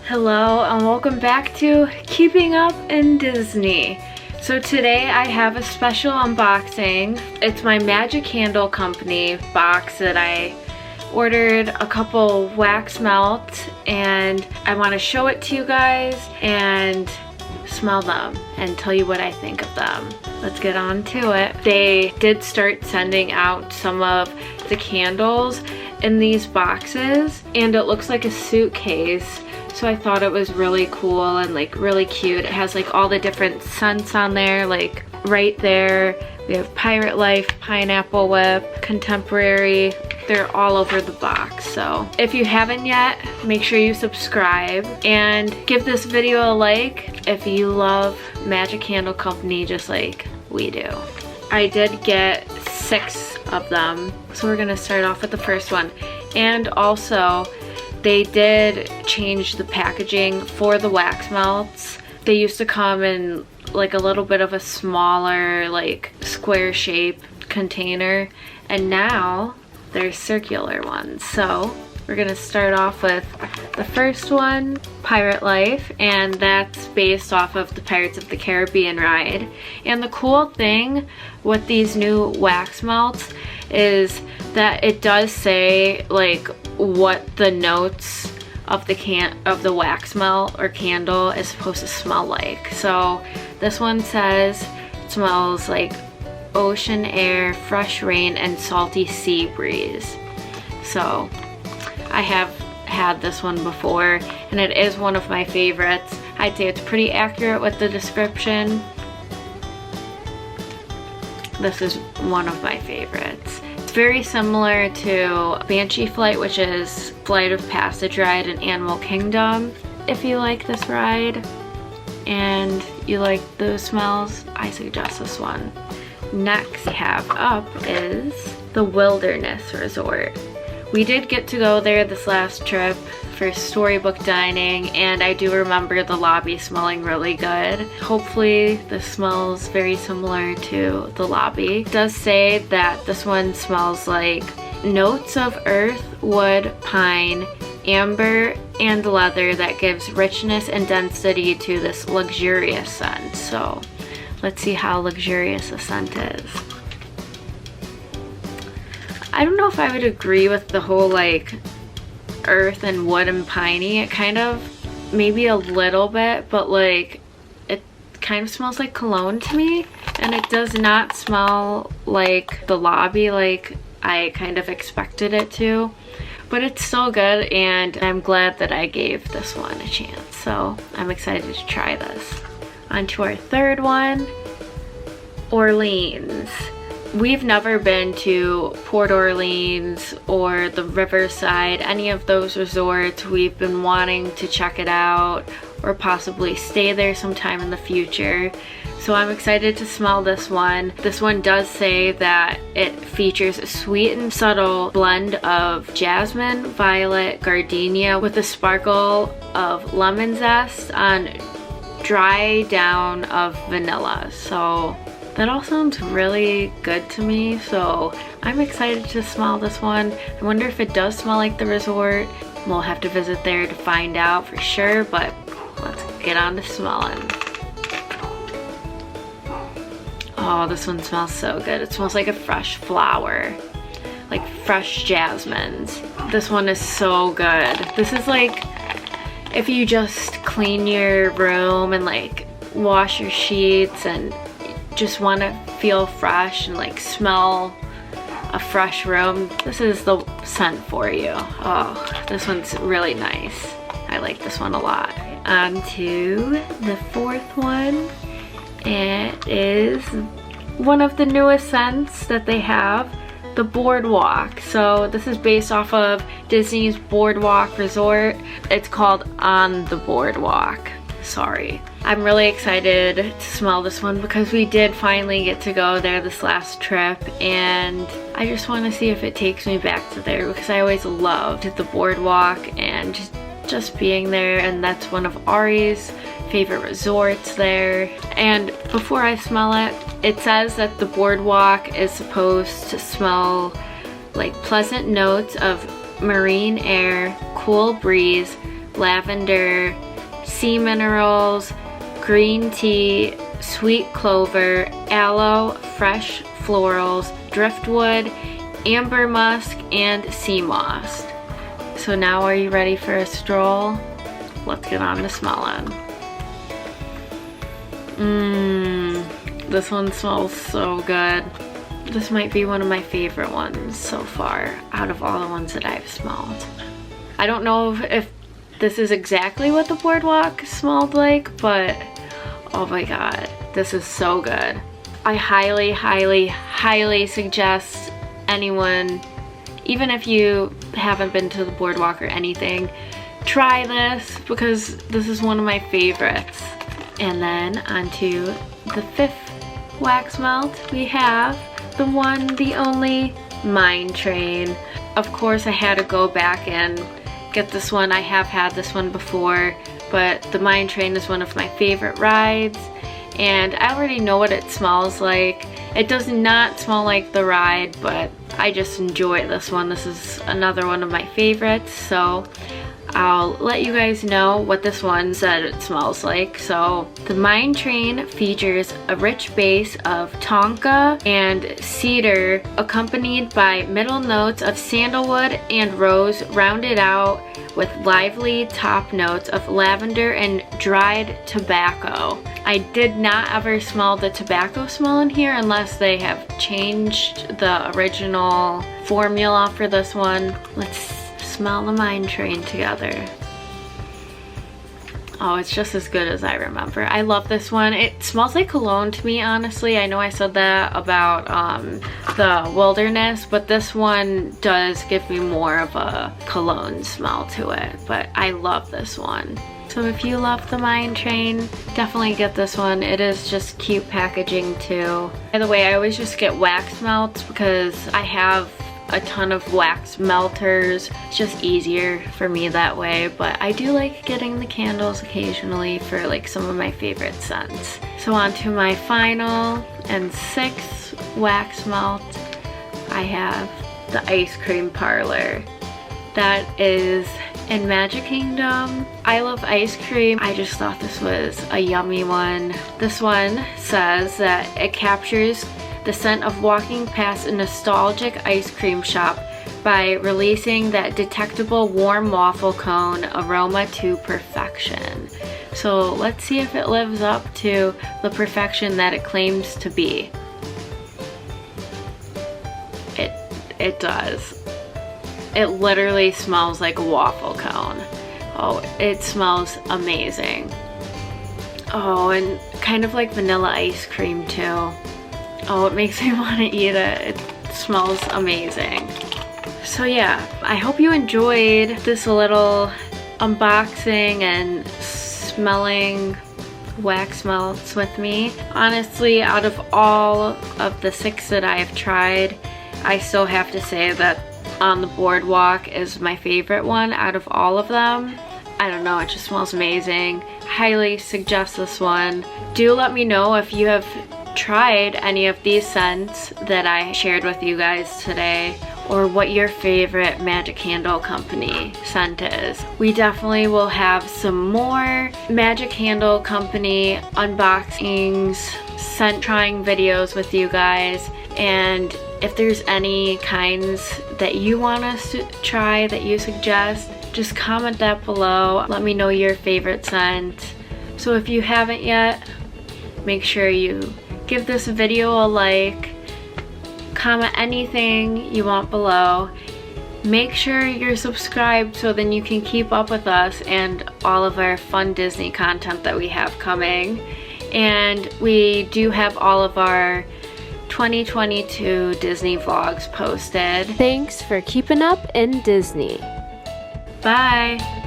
Hello and welcome back to Keeping Up in Disney. So today I have a special unboxing. It's my Magic Candle Company box that I ordered a couple wax melts, and I want to show it to you guys and smell them and tell you what I think of them. Let's get on to it. They did start sending out some of the candles in these boxes, and it looks like a suitcase. So I thought it was really cool and like really cute. It has like all the different scents on there, like right there. We have Pirate Life, Pineapple Whip, Contemporary. They're all over the box. So if you haven't yet, make sure you subscribe and give this video a like if you love Magic Candle Company just like we do. I did get 6 of them. So we're gonna start off with the first one. And also, they did change the packaging for the wax melts. They used to come in like a little bit of a smaller, like square shape container, and now they're circular ones. So we're gonna start off with the first one, Pirate Life, and that's based off of the Pirates of the Caribbean ride. And the cool thing with these new wax melts is that it does say like what the notes of the wax melt or candle is supposed to smell like. So this one says it smells like ocean air, fresh rain, and salty sea breeze. So I have had this one before and it is one of my favorites. I'd say it's pretty accurate with the description. This is one of my favorites. It's very similar to Banshee Flight, which is Flight of Passage ride in Animal Kingdom. If you like this ride and you like those smells, I suggest this one. Next we have up is the Wilderness Resort. We did get to go there this last trip for storybook dining, and I do remember the lobby smelling really good. Hopefully this smells very similar to the lobby. It does say that this one smells like notes of earth, wood, pine, amber, and leather that gives richness and density to this luxurious scent. So let's see how luxurious the scent is. I don't know if I would agree with the whole like earth and wood and piney. It kind of, maybe a little bit, but like it kind of smells like cologne to me, and it does not smell like the lobby like I kind of expected it to, but it's still good, and I'm glad that I gave this one a chance. So I'm excited to try this. On to our third one, Orleans. We've never been to Port Orleans or the Riverside, any of those resorts. We've been wanting to check it out or possibly stay there sometime in the future. So I'm excited to smell this one. This one does say that it features a sweet and subtle blend of jasmine, violet, gardenia with a sparkle of lemon zest on dry down of vanilla. So that all sounds really good to me, so I'm excited to smell this one. I wonder if it does smell like the resort. We'll have to visit there to find out for sure, but let's get on to smelling. Oh, this one smells so good. It smells like a fresh flower, like fresh jasmines. This one is so good. This is like if you just clean your room and like wash your sheets and just want to feel fresh and like smell a fresh room, this is the scent for you. Oh, this one's really nice. I like this one a lot. On to the fourth one. It is one of the newest scents that they have, the Boardwalk. So this is based off of Disney's Boardwalk Resort. It's called On the Boardwalk. Sorry. I'm really excited to smell this one because we did finally get to go there this last trip, and I just want to see if it takes me back to there because I always loved the boardwalk and just being there, and that's one of Ari's favorite resorts there. And before I smell it, it says that the boardwalk is supposed to smell like pleasant notes of marine air, cool breeze, lavender, sea minerals, green tea, sweet clover, aloe, fresh florals, driftwood, amber musk, and sea moss. So now are you ready for a stroll? Let's get on to smelling. This one smells so good. This might be one of my favorite ones so far out of all the ones that I've smelled. I don't know if this is exactly what the Boardwalk smelled like, but oh my god, this is so good. I highly, highly, highly suggest anyone, even if you haven't been to the Boardwalk or anything, try this because this is one of my favorites. And then onto the 5th wax melt, we have the one, the only Mine Train. Of course I had to go back and get this one. I have had this one before, but the Mine Train is one of my favorite rides, and I already know what it smells like. It does not smell like the ride, but I just enjoy this one. This is another one of my favorites, so I'll let you guys know what this one said it smells like. So the Mine Train features a rich base of tonka and cedar accompanied by middle notes of sandalwood and rose, rounded out with lively top notes of lavender and dried tobacco. I did not ever smell the tobacco smell in here unless they have changed the original formula for this one. Let's smell the Mine Train together. Oh, it's just as good as I remember. I love this one. It smells like cologne to me, honestly. I know I said that about the Wilderness, but this one does give me more of a cologne smell to it. But I love this one. So if you love the Mine Train, definitely get this one. It is just cute packaging too. By the way, I always just get wax melts because I have a ton of wax melters. It's just easier for me that way, but I do like getting the candles occasionally for like some of my favorite scents. So on to my final and 6th wax melt. I have the Ice Cream Parlor. That is in Magic Kingdom. I love ice cream. I just thought this was a yummy one. This one says that it captures the scent of walking past a nostalgic ice cream shop by releasing that detectable warm waffle cone aroma to perfection. So let's see if it lives up to the perfection that it claims to be. It does. It literally smells like a waffle cone. Oh, it smells amazing. Oh, and kind of like vanilla ice cream too. Oh, it makes me want to eat it. It smells amazing. So yeah, I hope you enjoyed this little unboxing and smelling wax melts with me. Honestly, out of all of the 6 that I have tried, I still have to say that On the Boardwalk is my favorite one out of all of them. I don't know, it just smells amazing. Highly suggest this one. Do let me know if you have tried any of these scents that I shared with you guys today, or what your favorite Magic Candle Company scent is. We definitely will have some more Magic Candle Company unboxings, scent trying videos with you guys, and if there's any kinds that you want us to try that you suggest, just comment that below. Let me know your favorite scent. So if you haven't yet, make sure you give this video a like, comment anything you want below. Make sure you're subscribed so then you can keep up with us and all of our fun Disney content that we have coming. And we do have all of our 2022 Disney vlogs posted. Thanks for keeping up in Disney. Bye!